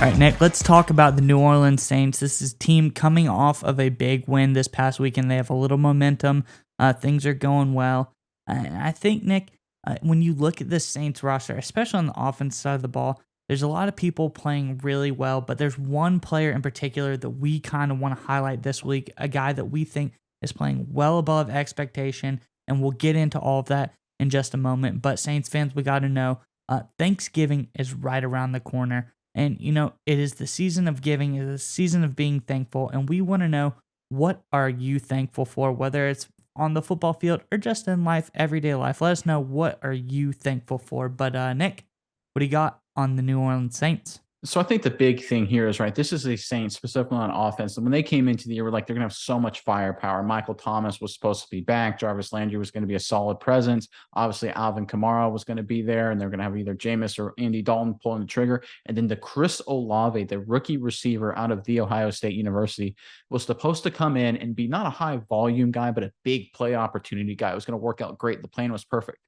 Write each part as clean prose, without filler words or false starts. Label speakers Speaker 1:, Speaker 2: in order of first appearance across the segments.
Speaker 1: All right, Nick, let's talk about the New Orleans Saints. This is a team coming off of a big win this past weekend. They have a little momentum. Things are going well. And I think, Nick, when you look at this Saints roster, especially on the offense side of the ball, there's a lot of people playing really well, but there's one player in particular that we kind of want to highlight this week, a guy that we think is playing well above expectation, and we'll get into all of that in just a moment. But Saints fans, we got to know Thanksgiving is right around the corner. And, it is the season of giving, it is the season of being thankful. And we want to know, what are you thankful for, whether it's on the football field or just in life, everyday life. Let us know, what are you thankful for? But, Nick, what do you got on the New Orleans Saints?
Speaker 2: So I think the big thing here is, right, this is a Saints specifically on offense. And when they came into the year, we're like, they're going to have so much firepower. Michael Thomas was supposed to be back. Jarvis Landry was going to be a solid presence. Obviously, Alvin Kamara was going to be there, and they're going to have either Jameis or Andy Dalton pulling the trigger. And then the Chris Olave, the rookie receiver out of The Ohio State University, was supposed to come in and be not a high volume guy, but a big play opportunity guy. It was going to work out great. The plan was perfect.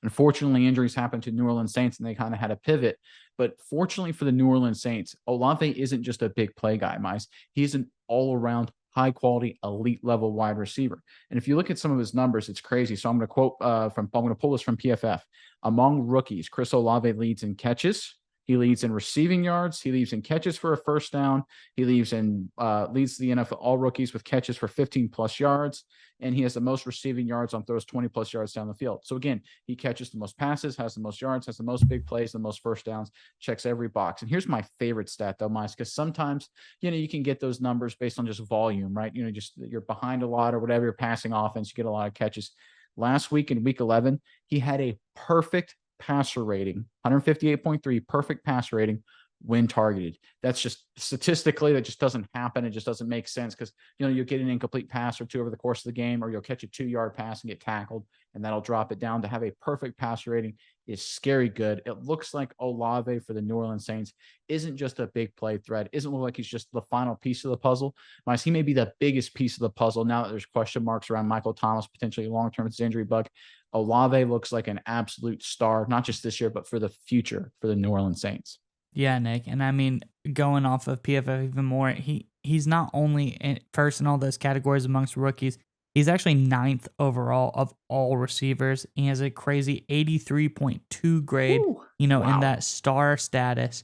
Speaker 2: Unfortunately, injuries happened to New Orleans Saints and they kind of had a pivot. But fortunately for the New Orleans Saints, Olave isn't just a big play guy, Mice. He's an all around high quality, elite level wide receiver. And if you look at some of his numbers, it's crazy. So I'm going to I'm going to pull this from PFF. Among rookies, Chris Olave leads in catches. He leads in receiving yards. He leads in catches for a first down. He leads the NFL all rookies with catches for 15 plus yards. And he has the most receiving yards on throws 20 plus yards down the field. So again, he catches the most passes, has the most yards, has the most big plays, the most first downs, checks every box. And here's my favorite stat though, Mice, because sometimes, you can get those numbers based on just volume, right? Just you're behind a lot or whatever, you're passing offense, you get a lot of catches. Last week in week 11, he had a perfect passer rating, 158.3, perfect passer rating when targeted. That's just statistically, that just doesn't happen. It just doesn't make sense because, you'll get an incomplete pass or two over the course of the game, or you'll catch a 2-yard pass and get tackled, and that'll drop it down. To have a perfect passer rating is scary good. It looks like Olave for the New Orleans Saints isn't just a big play threat. Isn't look like he's just the final piece of the puzzle. Mice, he may be the biggest piece of the puzzle now that there's question marks around Michael Thomas, potentially long-term with his injury bug. Olave looks like an absolute star, not just this year, but for the future for the New Orleans Saints.
Speaker 1: Yeah, Nick. And I mean, going off of PFF even more, he's not only first in all those categories amongst rookies, he's actually ninth overall of all receivers. He has a crazy 83.2 grade,
Speaker 2: Ooh,
Speaker 1: in
Speaker 2: wow.
Speaker 1: that star status.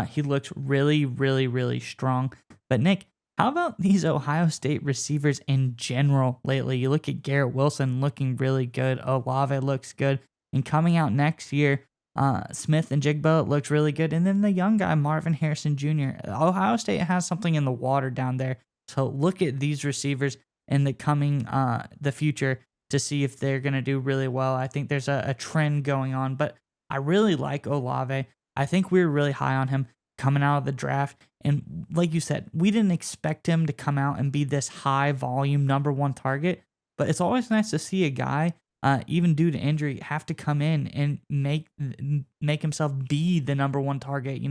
Speaker 1: He looks really, really, really strong. But Nick, how about these Ohio State receivers in general lately? You look at Garrett Wilson looking really good. Olave looks good. And coming out next year, Smith and Jigba looked really good. And then the young guy, Marvin Harrison Jr. Ohio State has something in the water down there. So look at these receivers in the future to see if they're going to do really well. I think there's a trend going on, but I really like Olave. I think we were really high on him coming out of the draft. And like you said, we didn't expect him to come out and be this high volume number one target, but it's always nice to see a guy even due to injury, have to come in and make himself be the number one target.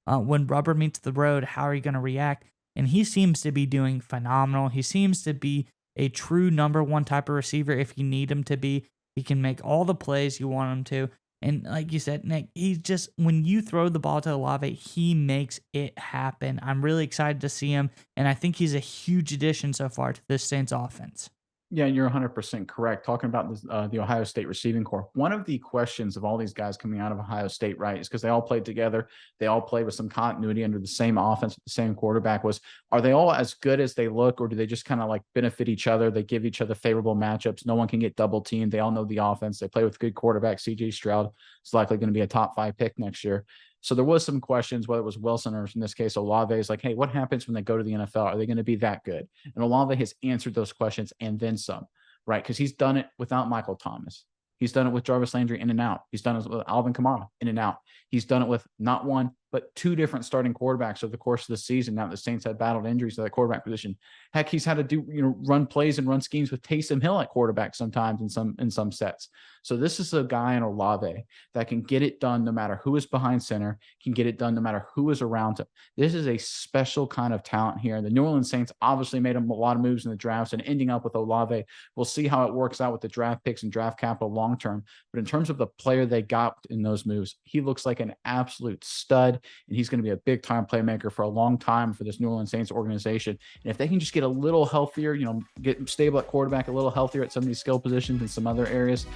Speaker 1: When rubber meets the road, how are you going to react? And he seems to be doing phenomenal. He seems to be a true number one type of receiver if you need him to be. He can make all the plays you want him to. And like you said, Nick, he's just, when you throw the ball to Olave, he makes it happen. I'm really excited to see him, and I think he's a huge addition so far to this Saints offense.
Speaker 2: Yeah, you're 100% correct. Talking about this, the Ohio State receiving corps, one of the questions of all these guys coming out of Ohio State, right, is because they all played together. They all played with some continuity under the same offense, the same quarterback. Are they all as good as they look, or do they just kind of like benefit each other? They give each other favorable matchups. No one can get double teamed. They all know the offense. They play with good quarterback. CJ Stroud is likely going to be a top 5 pick next year. So there was some questions, whether it was Wilson or in this case Olave, is like, hey, what happens when they go to the NFL? Are they going to be that good? And Olave has answered those questions and then some, right? Because he's done it without Michael Thomas. He's done it with Jarvis Landry in and out. He's done it with Alvin Kamara in and out. He's done it with not one, but 2 different starting quarterbacks over the course of the season. Now the Saints have battled injuries to that quarterback position. Heck, he's had to do, run plays and run schemes with Taysom Hill at quarterback sometimes in some sets. So this is a guy in Olave that can get it done no matter who is behind center, can get it done no matter who is around him. This is a special kind of talent here. The New Orleans Saints obviously made a lot of moves in the drafts, and ending up with Olave, we'll see how it works out with the draft picks and draft capital long term. But in terms of the player they got in those moves, he looks like an absolute stud. and he's going to be a big time playmaker for a long time for this New Orleans Saints organization. And if they can just get a little healthier, get stable at quarterback, a little healthier at some of these skill positions and some other areas,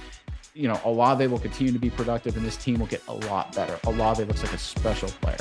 Speaker 2: Olave will continue to be productive, and this team will get a lot better. Olave looks like a special player.